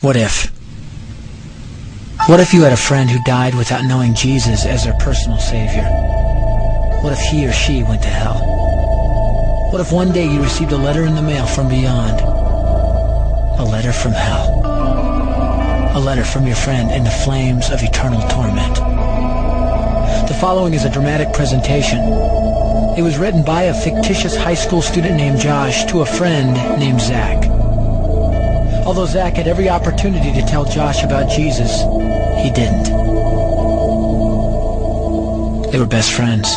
What if? What if you had a friend who died without knowing Jesus as their personal Savior? What if he or she went to hell? What if one day you received a letter in the mail from beyond? A letter from hell. A letter from your friend in the flames of eternal torment. The following is a dramatic presentation. It was written by a fictitious high school student named Josh to a friend named Zach. Although Zach had every opportunity to tell Josh about Jesus, he didn't. They were best friends.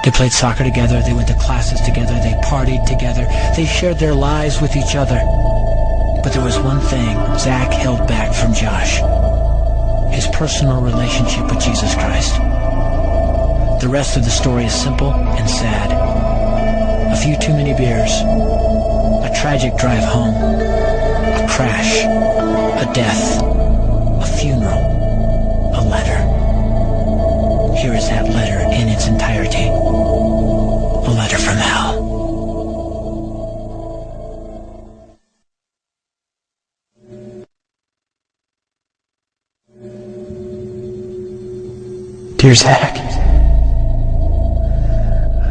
They played soccer together, they went to classes together, they partied together, they shared their lives with each other. But there was one thing Zach held back from Josh: his personal relationship with Jesus Christ. The rest of the story is simple and sad. A few too many beers, a tragic drive home, a crash, a death, a funeral, a letter. Here is that letter in its entirety. A letter from hell. Dear Zach,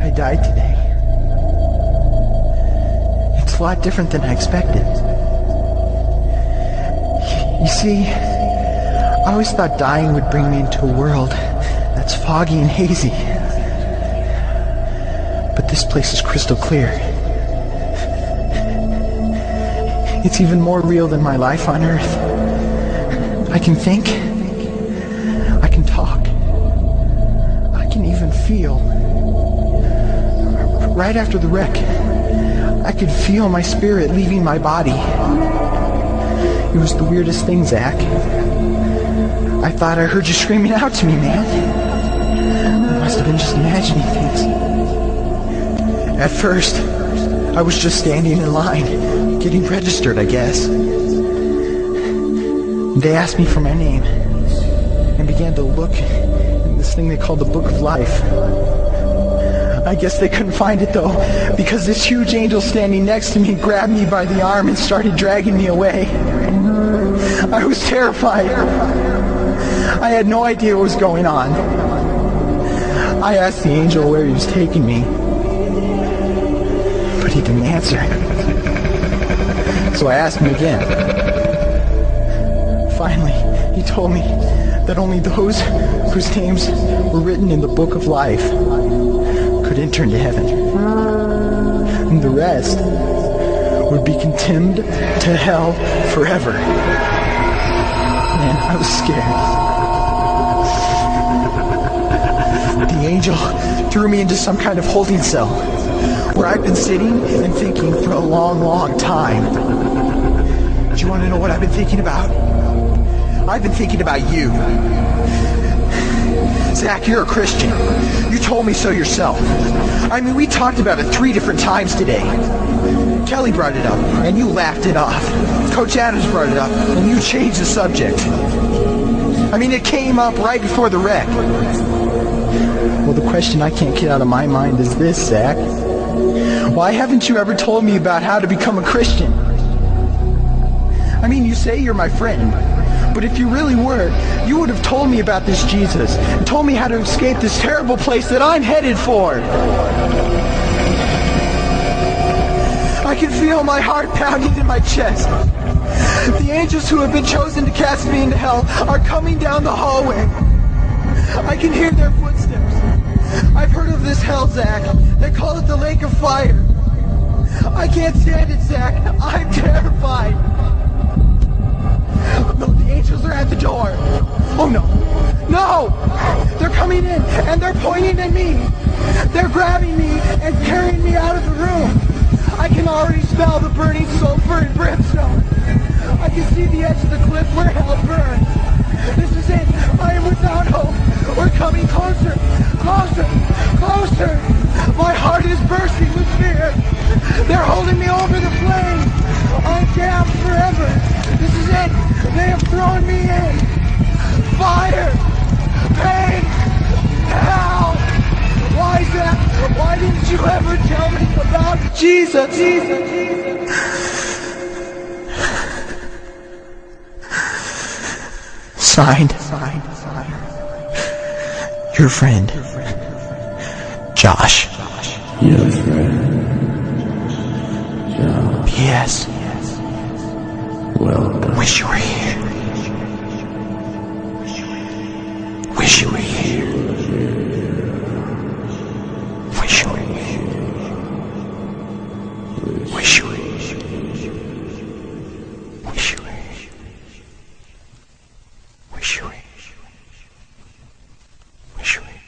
I died today. It's a lot different than I expected. You see, I always thought dying would bring me into a world that's foggy and hazy. But this place is crystal clear. It's even more real than my life on Earth. I can think. I can talk. I can even feel. Right after the wreck, I could feel my spirit leaving my body. It was the weirdest thing, Zach. I thought I heard you screaming out to me, man. I must have been just imagining things. At first, I was just standing in line, getting registered, I guess. They asked me for my name and began to look in this thing they called the Book of Life. I guess they couldn't find it though, because this huge angel standing next to me grabbed me by the arm and started dragging me away. I was terrified. I had no idea what was going on. I asked the angel where he was taking me, but he didn't answer. So I asked him again. Finally, he told me that only those whose names were written in the Book of Life could enter into heaven. And the rest would be condemned to hell forever. Man, I was scared. The angel threw me into some kind of holding cell where I've been sitting and thinking for a long, long time. Do you want to know what I've been thinking about? I've been thinking about you. Zach, you're a Christian. You told me so yourself. I mean, we talked about it 3 different times today. Kelly brought it up, and you laughed it off. Coach Adams brought it up, and you changed the subject. I mean, it came up right before the wreck. Well, the question I can't get out of my mind is this, Zach. Why haven't you ever told me about how to become a Christian? I mean, you say you're my friend, but if you really were, you would have told me about this Jesus and told me how to escape this terrible place that I'm headed for. I can feel my heart pounding in my chest. The angels who have been chosen to cast me into hell are coming down the hallway. I can hear their footsteps. I've heard of this hell, Zach. They call it the lake of fire. I can't stand it, Zach. I'm terrified. No, the angels are at the door. Oh no. No! They're coming in and they're pointing at me. They're grabbing me and carrying me out of the room. I can already smell the burning sulfur and brimstone. I can see the edge of the cliff where hell burns. This is it. I am without hope. We're coming closer. Closer. Closer. My heart is bursting with fear. They're holding me over the flames. I'm damned forever. This is it. They have thrown me in. Fire. Pain. Hell. Why, Zach? Why didn't you ever tell me about Jesus? Signed, your friend, Josh. Your friend, Josh. P.S. Welcome. Wish you were here. Wish you were here. Wish you were here. Wish you were here. Wish you were here. Wish you were here. Wish you were here.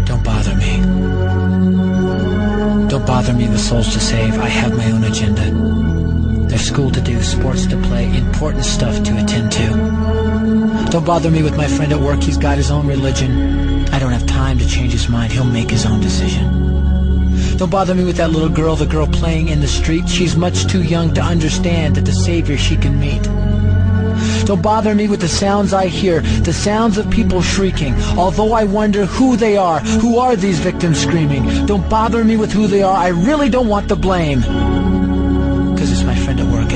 Don't bother me. Don't bother me with souls to save. I have my own agenda. There's school to do, sports to play, important stuff to attend to. Don't bother me with my friend at work. He's got his own religion. I don't have time to change his mind. He'll make his own decision. Don't bother me with that little girl, the girl playing in the street. She's much too young to understand that the savior she can meet. Don't bother me with the sounds I hear, the sounds of people shrieking, although I wonder who they are. Who are these victims screaming? Don't bother me with who they are. I really don't want the blame, 'cause it's my friend at work.